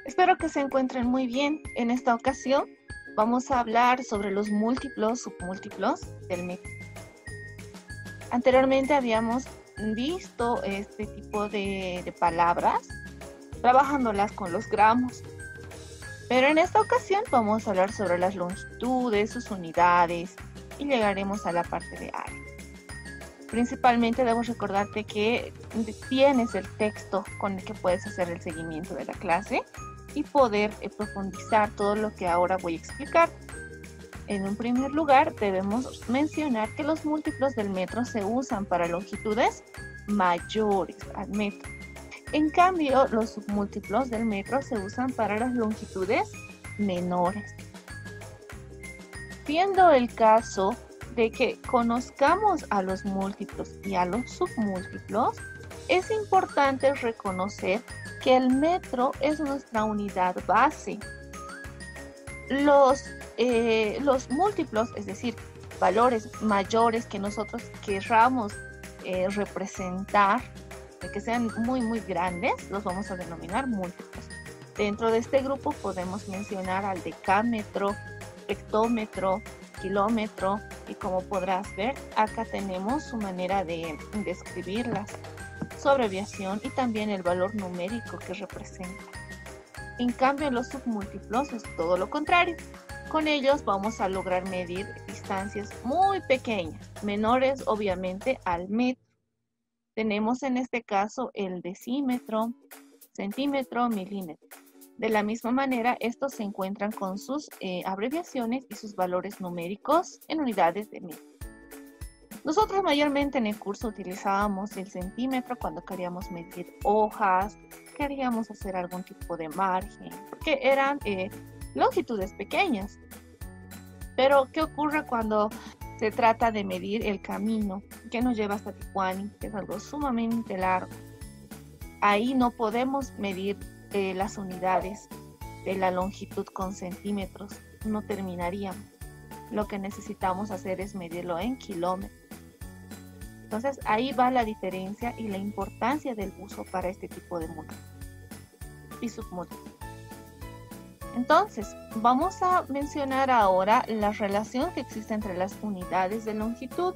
Espero que se encuentren muy bien. En esta ocasión vamos a hablar sobre los múltiplos, submúltiplos del metro. Anteriormente habíamos visto este tipo de palabras trabajándolas con los gramos. Pero en esta ocasión vamos a hablar sobre las longitudes, sus unidades y llegaremos a la parte de área. Principalmente debo recordarte que tienes el texto con el que puedes hacer el seguimiento de la clase y poder profundizar todo lo que ahora voy a explicar. En un primer lugar, debemos mencionar que los múltiplos del metro se usan para longitudes mayores al metro. En cambio, los submúltiplos del metro se usan para las longitudes menores. Siendo el caso de que conozcamos a los múltiplos y a los submúltiplos, es importante reconocer que el metro es nuestra unidad base. Los múltiplos, es decir, valores mayores que nosotros querramos representar, que sean muy grandes, los vamos a denominar múltiplos. Dentro de este grupo podemos mencionar al decámetro, hectómetro, kilómetro, y como podrás ver, acá tenemos su manera de describirlas, su abreviación y también el valor numérico que representa. En cambio, los submúltiplos es todo lo contrario. Con ellos vamos a lograr medir distancias muy pequeñas, menores obviamente al metro. Tenemos en este caso el decímetro, centímetro, milímetro. De la misma manera, estos se encuentran con sus abreviaciones y sus valores numéricos en unidades de metro. Nosotros mayormente en el curso utilizábamos el centímetro cuando queríamos medir hojas, queríamos hacer algún tipo de margen, porque eran longitudes pequeñas. Pero, ¿qué ocurre cuando se trata de medir el camino que nos lleva hasta Tijuana, que es algo sumamente largo? Ahí no podemos medir las unidades de la longitud con centímetros, no terminaríamos. Lo que necesitamos hacer es medirlo en kilómetros. Entonces ahí va la diferencia y la importancia del uso para este tipo de múltiplos y submúltiplos. Entonces vamos a mencionar ahora la relación que existe entre las unidades de longitud.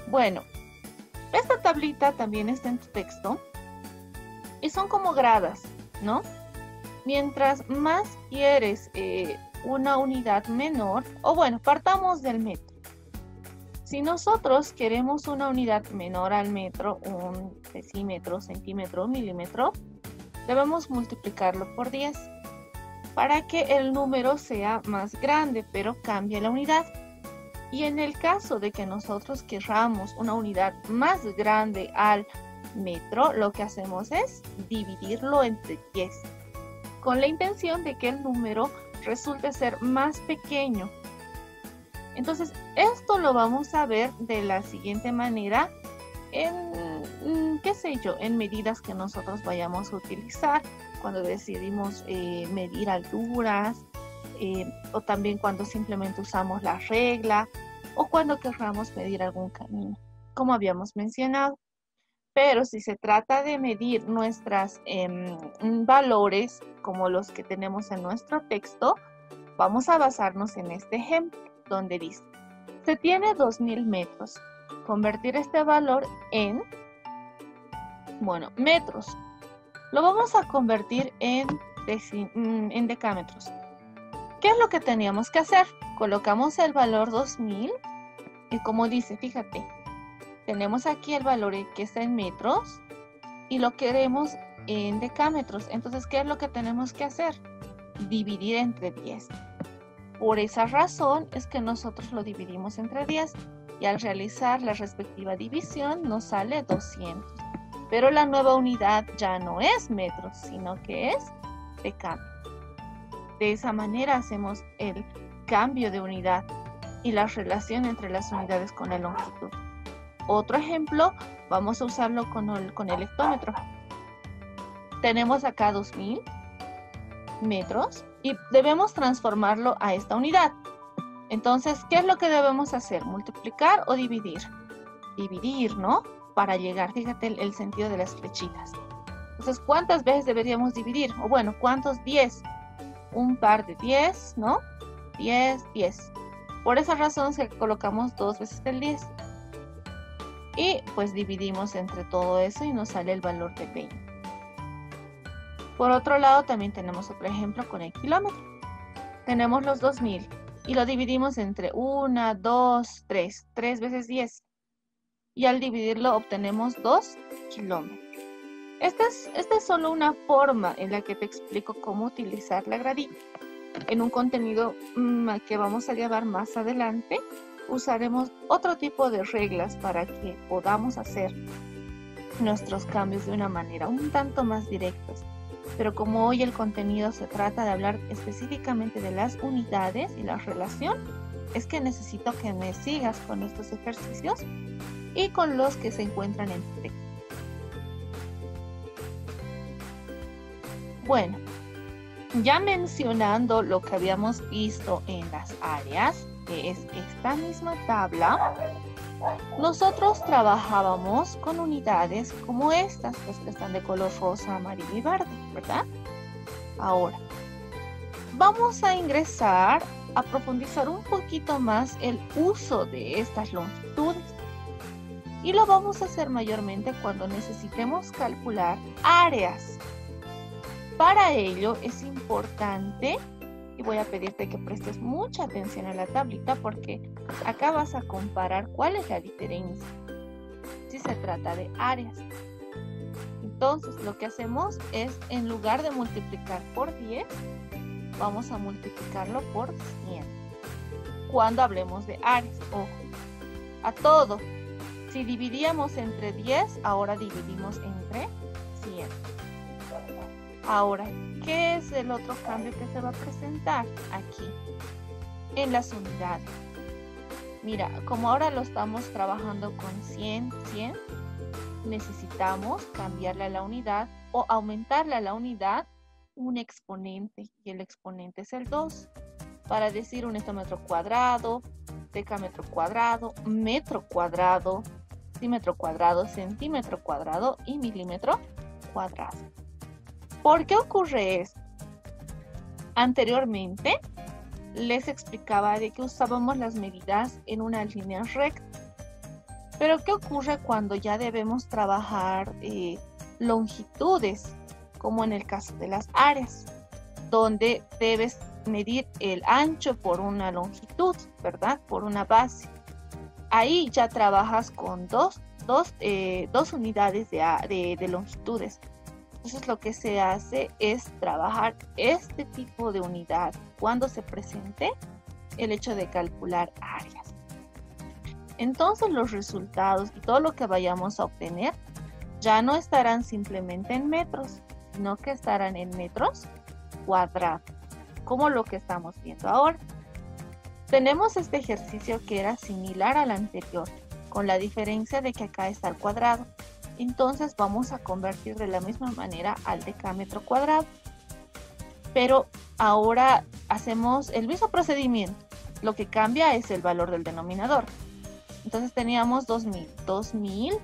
Bueno, esta tablita también está en tu texto y son como gradas, ¿no? Mientras más quieres una unidad menor, o bueno, partamos del metro. Si nosotros queremos una unidad menor al metro, un decímetro, centímetro, milímetro, debemos multiplicarlo por 10 para que el número sea más grande, pero cambie la unidad. Y en el caso de que nosotros queramos una unidad más grande al metro, lo que hacemos es dividirlo entre 10, con la intención de que el número resulte ser más pequeño. Entonces, esto lo vamos a ver de la siguiente manera en, qué sé yo, en medidas que nosotros vayamos a utilizar cuando decidimos medir alturas, o también cuando simplemente usamos la regla, o cuando querramos medir algún camino, como habíamos mencionado. Pero si se trata de medir nuestros valores, como los que tenemos en nuestro texto, vamos a basarnos en este ejemplo, donde dice, se tiene 2000 metros. Convertir este valor en, bueno, metros. Lo vamos a convertir en decámetros. ¿Qué es lo que teníamos que hacer? Colocamos el valor 2000 y como dice, fíjate, tenemos aquí el valor que está en metros y lo queremos en decámetros. Entonces, ¿qué es lo que tenemos que hacer? Dividir entre 10. Por esa razón es que nosotros lo dividimos entre 10 y al realizar la respectiva división nos sale 200. Pero la nueva unidad ya no es metros, sino que es decámetros. De esa manera hacemos el cambio de unidad y la relación entre las unidades con la longitud. Otro ejemplo, vamos a usarlo con el hectómetro. Tenemos acá 2000 metros y debemos transformarlo a esta unidad. Entonces, ¿qué es lo que debemos hacer? ¿Multiplicar o dividir? Dividir, ¿no? Para llegar, fíjate el sentido de las flechitas. Entonces, ¿cuántas veces deberíamos dividir? O bueno, ¿cuántos 10? Un par de 10, ¿no? 10, 10. Por esa razón se colocamos 2 veces el 10. Y pues dividimos entre todo eso y nos sale el valor de 20. Por otro lado, también tenemos otro ejemplo con el kilómetro. Tenemos los 2000 y lo dividimos entre 1, 2, 3. 3 veces 10. Y al dividirlo obtenemos 2 kilómetros. Esta es solo una forma en la que te explico cómo utilizar la gradilla. En un contenido que vamos a llevar más adelante, usaremos otro tipo de reglas para que podamos hacer nuestros cambios de una manera un tanto más directas. Pero como hoy el contenido se trata de hablar específicamente de las unidades y la relación, es que necesito que me sigas con estos ejercicios y con los que se encuentran en tu texto. Bueno, ya mencionando lo que habíamos visto en las áreas, que es esta misma tabla, nosotros trabajábamos con unidades como estas, pues que están de color rosa, amarillo y verde, ¿verdad? Ahora, vamos a ingresar a profundizar un poquito más el uso de estas longitudes. Y lo vamos a hacer mayormente cuando necesitemos calcular áreas. Para ello es importante, y voy a pedirte que prestes mucha atención a la tablita porque acá vas a comparar cuál es la diferencia si se trata de áreas. Entonces lo que hacemos es, en lugar de multiplicar por 10, vamos a multiplicarlo por 100. Cuando hablemos de áreas, ojo, a todo. Si dividíamos entre 10, ahora dividimos entre 100. Ahora, ¿qué es el otro cambio que se va a presentar aquí? En las unidades. Mira, como ahora lo estamos trabajando con 100, 100, necesitamos cambiarle a la unidad o aumentarle a la unidad un exponente. Y el exponente es el 2. Para decir un hectómetro cuadrado, decámetro cuadrado, metro cuadrado, decímetro cuadrado, centímetro cuadrado y milímetro cuadrado. ¿Por qué ocurre esto? Anteriormente les explicaba de que usábamos las medidas en una línea recta. Pero ¿qué ocurre cuando ya debemos trabajar longitudes, como en el caso de las áreas, donde debes medir el ancho por una longitud, ¿verdad? Por una base. Ahí ya trabajas con dos unidades de longitudes. Entonces lo que se hace es trabajar este tipo de unidad cuando se presente el hecho de calcular áreas. Entonces los resultados y todo lo que vayamos a obtener ya no estarán simplemente en metros, sino que estarán en metros cuadrados, como lo que estamos viendo ahora. Tenemos este ejercicio que era similar al anterior, con la diferencia de que acá está el cuadrado. Entonces vamos a convertir de la misma manera al decámetro cuadrado. Pero ahora hacemos el mismo procedimiento. Lo que cambia es el valor del denominador. Entonces teníamos 2000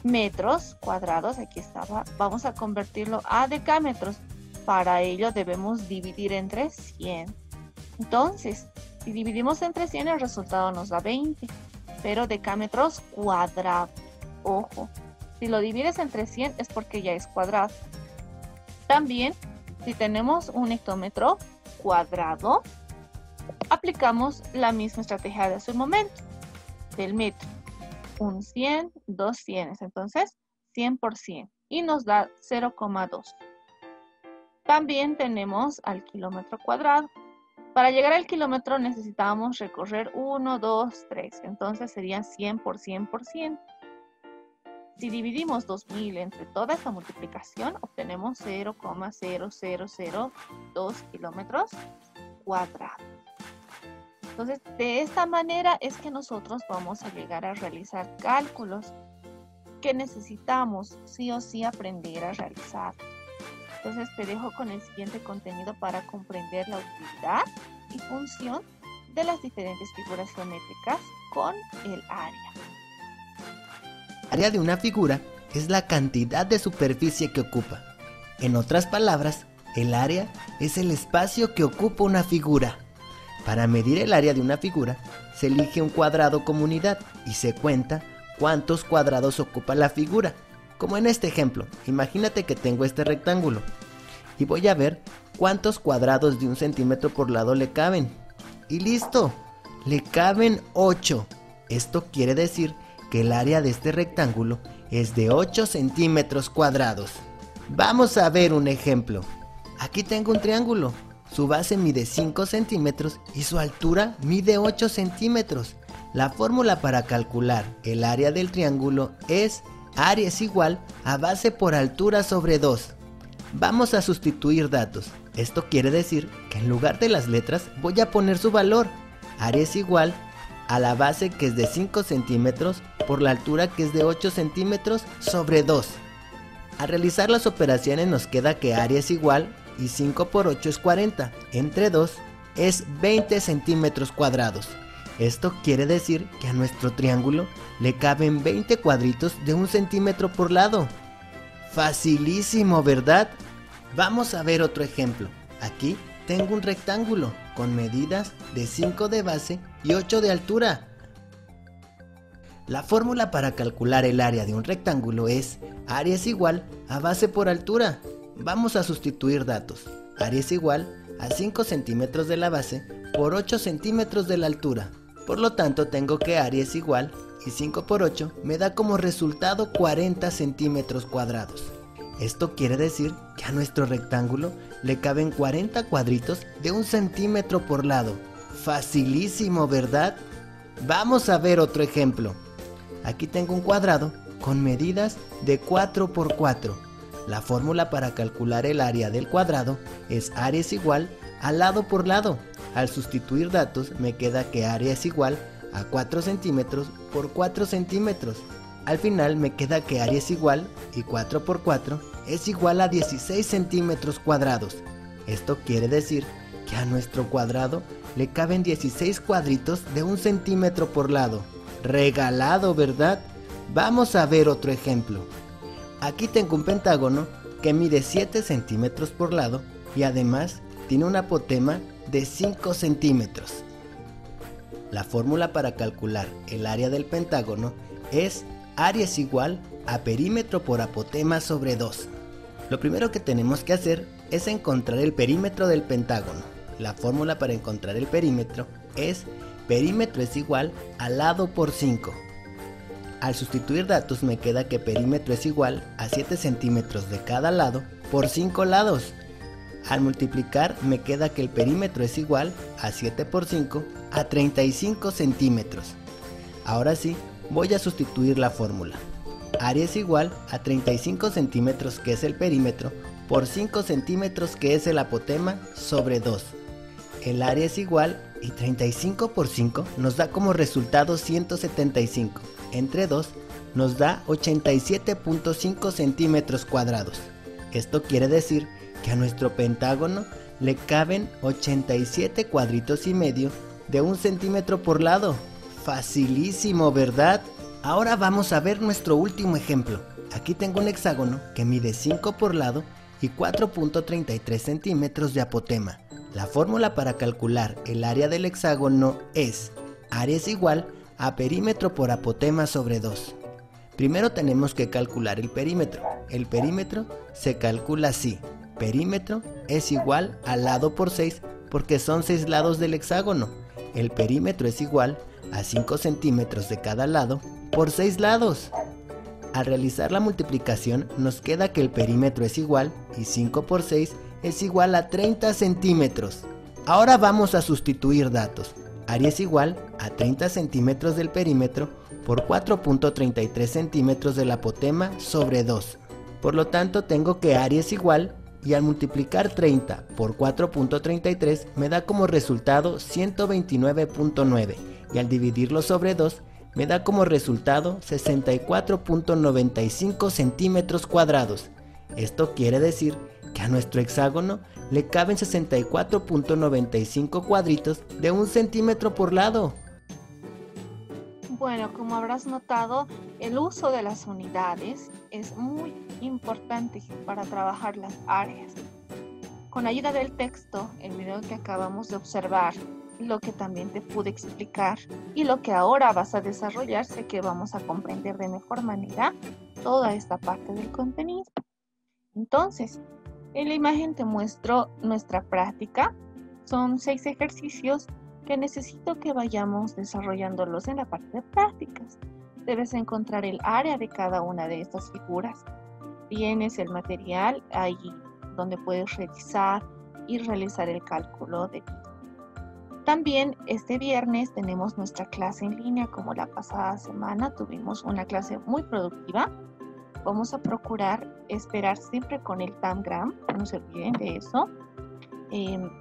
metros cuadrados. Aquí estaba. Vamos a convertirlo a decámetros. Para ello debemos dividir entre 100. Entonces, si dividimos entre 100, el resultado nos da 20. Pero decámetros cuadrados. Ojo. Si lo divides entre 100 es porque ya es cuadrado. También, si tenemos un hectómetro cuadrado, aplicamos la misma estrategia de hace un momento, del metro. Un 100, 2 100. Entonces, 100 por 100. Y nos da 0,2. También tenemos al kilómetro cuadrado. Para llegar al kilómetro necesitábamos recorrer 1, 2, 3. Entonces serían 100 por 100 por 100. Si dividimos 2000 entre toda esta multiplicación, obtenemos 0,0002 kilómetros cuadrados. Entonces, de esta manera es que nosotros vamos a llegar a realizar cálculos que necesitamos sí o sí aprender a realizar. Entonces, te dejo con el siguiente contenido para comprender la utilidad y función de las diferentes figuras geométricas con el área. El área de una figura es la cantidad de superficie que ocupa. En otras palabras, el área es el espacio que ocupa una figura. Para medir el área de una figura, se elige un cuadrado como unidad y se cuenta cuántos cuadrados ocupa la figura. Como en este ejemplo, imagínate que tengo este rectángulo y voy a ver cuántos cuadrados de 1 centímetro por lado le caben. Y listo, le caben 8. Esto quiere decir que el área de este rectángulo es de 8 centímetros cuadrados. Vamos a ver un ejemplo. Aquí tengo un triángulo. Su base mide 5 centímetros y su altura mide 8 centímetros. La fórmula para calcular el área del triángulo es área es igual a base por altura sobre 2. Vamos a sustituir datos. Esto quiere decir que en lugar de las letras voy a poner su valor. Área es igual a la base, que es de 5 centímetros, por la altura, que es de 8 centímetros, sobre 2. Al realizar las operaciones nos queda que área es igual y 5 por 8 es 40, entre 2 es 20 centímetros cuadrados. Esto quiere decir que a nuestro triángulo le caben 20 cuadritos de 1 centímetro por lado. Facilísimo, ¿verdad? Vamos a ver otro ejemplo. Aquí tengo un rectángulo con medidas de 5 de base y 8 de altura. La fórmula para calcular el área de un rectángulo es área es igual a base por altura. Vamos a sustituir datos. Área es igual a 5 centímetros de la base por 8 centímetros de la altura. Por lo tanto, tengo que área es igual y 5 por 8 me da como resultado 40 centímetros cuadrados. Esto quiere decir que a nuestro rectángulo le caben 40 cuadritos de 1 centímetro por lado. Facilísimo, ¿verdad? Vamos a ver otro ejemplo. Aquí tengo un cuadrado con medidas de 4 por 4. La fórmula para calcular el área del cuadrado es área es igual a lado por lado. Al sustituir datos me queda que área es igual a 4 centímetros por 4 centímetros. Al final me queda que área es igual y 4 por 4 es igual a 16 centímetros cuadrados. Esto quiere decir que a nuestro cuadrado le caben 16 cuadritos de 1 centímetro por lado. Regalado, ¿verdad? Vamos a ver otro ejemplo. Aquí tengo un pentágono que mide 7 centímetros por lado y además tiene una apotema de 5 centímetros. La fórmula para calcular el área del pentágono es área es igual a perímetro por apotema sobre 2. Lo primero que tenemos que hacer es encontrar el perímetro del pentágono. La fórmula para encontrar el perímetro es perímetro es igual a lado por 5. Al sustituir datos me queda que perímetro es igual a 7 centímetros de cada lado por 5 lados. Al multiplicar me queda que el perímetro es igual a 7 por 5 a 35 centímetros. Ahora sí, voy a sustituir la fórmula. Área es igual a 35 centímetros, que es el perímetro, por 5 centímetros, que es el apotema, sobre 2. El área es igual y 35 por 5 nos da como resultado 175. Entre 2 nos da 87.5 centímetros cuadrados. Esto quiere decir que a nuestro pentágono le caben 87 cuadritos y medio de 1 centímetro por lado. Facilísimo, ¿verdad? Ahora vamos a ver nuestro último ejemplo. Aquí tengo un hexágono que mide 5 por lado y 4.33 centímetros de apotema. La fórmula para calcular el área del hexágono es área es igual a perímetro por apotema sobre 2. Primero tenemos que calcular el perímetro. El perímetro se calcula así. Perímetro es igual a lado por 6 porque son 6 lados del hexágono. El perímetro es igual a 5 centímetros de cada lado por 6 lados. Al realizar la multiplicación nos queda que el perímetro es igual y 5 por 6 es igual a 30 centímetros. Ahora vamos a sustituir datos. Área es igual a 30 centímetros del perímetro por 4.33 centímetros del apotema sobre 2. Por lo tanto tengo que área es igual y al multiplicar 30 por 4.33 me da como resultado 129.9 y al dividirlo sobre 2 me da como resultado 64.95 centímetros cuadrados. Esto quiere decir que a nuestro hexágono le caben 64.95 cuadritos de 1 centímetro por lado. Bueno, como habrás notado, el uso de las unidades es muy importante para trabajar las áreas. Con ayuda del texto, el video que acabamos de observar, lo que también te pude explicar y lo que ahora vas a desarrollar, sé que vamos a comprender de mejor manera toda esta parte del contenido. Entonces, en la imagen te muestro nuestra práctica. Son 6 ejercicios que necesito que vayamos desarrollándolos en la parte de prácticas. Debes encontrar el área de cada una de estas figuras. Tienes el material ahí donde puedes revisar y realizar el cálculo de pi. También este viernes tenemos nuestra clase en línea, como la pasada semana tuvimos una clase muy productiva. Vamos a procurar esperar siempre con el Tangram, no se olviden de eso.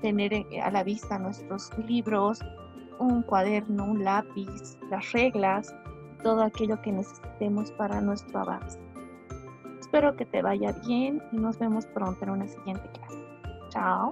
Tener a la vista nuestros libros, un cuaderno, un lápiz, las reglas, todo aquello que necesitemos para nuestro avance. Espero que te vaya bien y nos vemos pronto en una siguiente clase. Chao.